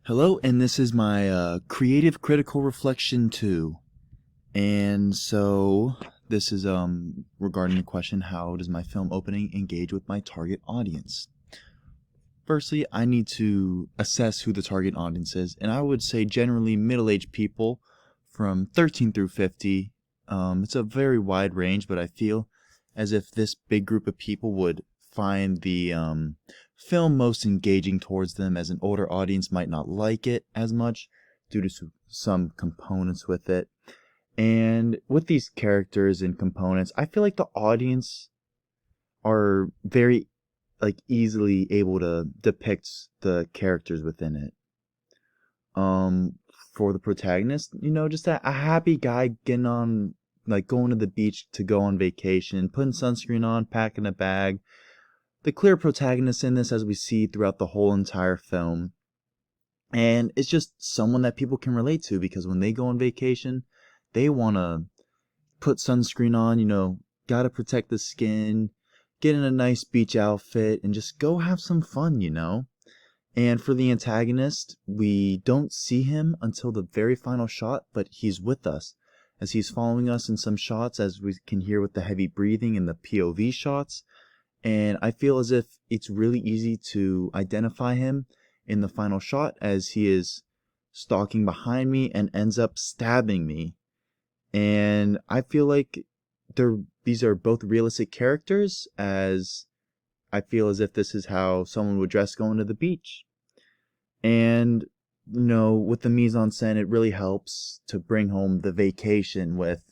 Hello, and this is my creative critical reflection 2. And so this is regarding the question, how does my film opening engage with my target audience? Firstly, I need to assess who the target audience is, and I would say generally middle-aged people from 13 through 50. It's a very wide range, but I feel as if this big group of people would find the film most engaging towards them, as an older audience might not like it as much due to some components with it. And with these characters and components, I feel like the audience are very easily able to depict the characters within it. Um, for the protagonist, just a happy guy getting on, going to the beach to go on vacation, putting sunscreen on, packing a bag. The clear protagonist in this, as we see throughout the whole entire film. And it's just someone that people can relate to, because when they go on vacation, they want to put sunscreen on, gotta protect the skin, get in a nice beach outfit, and just go have some fun. And for the antagonist, we don't see him until the very final shot, but he's with us, as he's following us in some shots, as we can hear with the heavy breathing and the POV shots. And I feel as if it's really easy to identify him in the final shot, as he is stalking behind me and ends up stabbing me. And I feel like these are both realistic characters, as I feel as if this is how someone would dress going to the beach. And with the mise en scène, it really helps to bring home the vacation with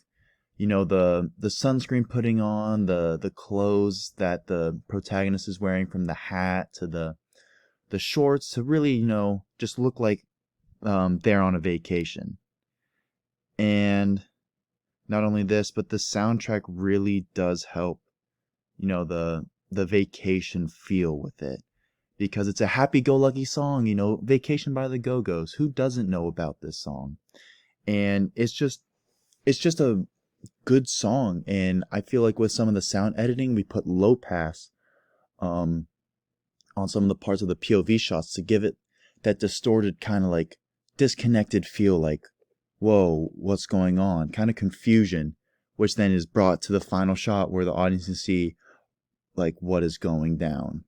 the sunscreen putting on, the clothes that the protagonist is wearing, from the hat to the shorts, to really just look like they're on a vacation. And not only this, but the soundtrack really does help the vacation feel with it, because it's a happy-go-lucky song. Vacation by the Go-Go's, who doesn't know about this song? And it's just a good song. And I feel like with some of the sound editing, we put low pass on some of the parts of the POV shots to give it that distorted, kind of like disconnected feel, like, whoa, what's going on, kind of confusion, which then is brought to the final shot where the audience can see what is going down.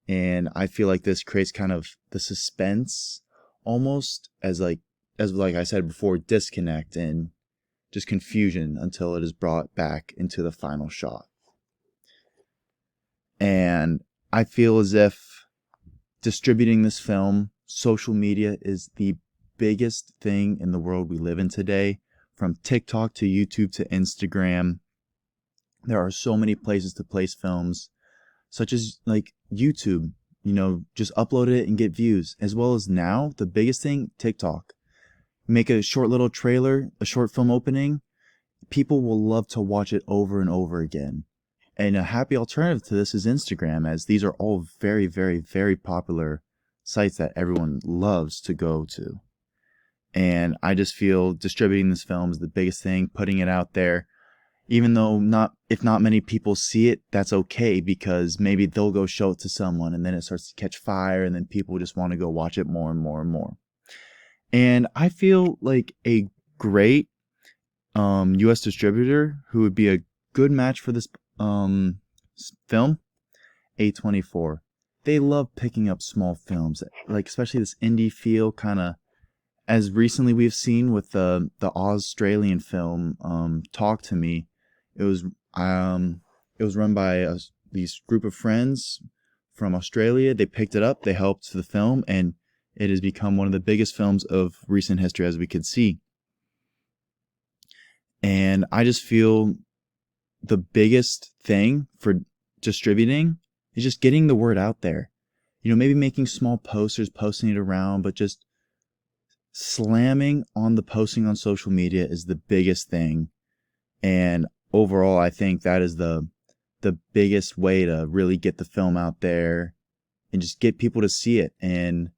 And I feel like this creates kind of the suspense, almost as I said before, disconnect and just confusion, until it is brought back into the final shot. And I feel as if distributing this film, social media is the biggest thing in the world we live in today. From TikTok to YouTube to Instagram, there are so many places to place films, such as YouTube. Just upload it and get views. As well as now, the biggest thing, TikTok. Make a short little trailer, a short film opening. People will love to watch it over and over again. And a happy alternative to this is Instagram, as these are all very, very, very popular sites that everyone loves to go to. And I just feel distributing this film is the biggest thing, putting it out there. Even though if not many people see it, that's okay, because maybe they'll go show it to someone, and then it starts to catch fire, and then people just want to go watch it more and more and more. And I feel like a great US distributor who would be a good match for this film, A24. They love picking up small films, especially this indie feel, kind of, as recently we've seen with the Australian film Talk to Me. It was run by these group of friends from Australia. They picked it up, they helped the film, and it has become one of the biggest films of recent history, as we could see. And I just feel the biggest thing for distributing is just getting the word out there. Maybe making small posters, posting it around, but just slamming on the posting on social media is the biggest thing. And overall, I think that is the biggest way to really get the film out there and just get people to see it, and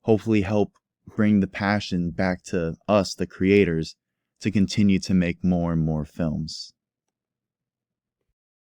hopefully help bring the passion back to us, the creators, to continue to make more and more films.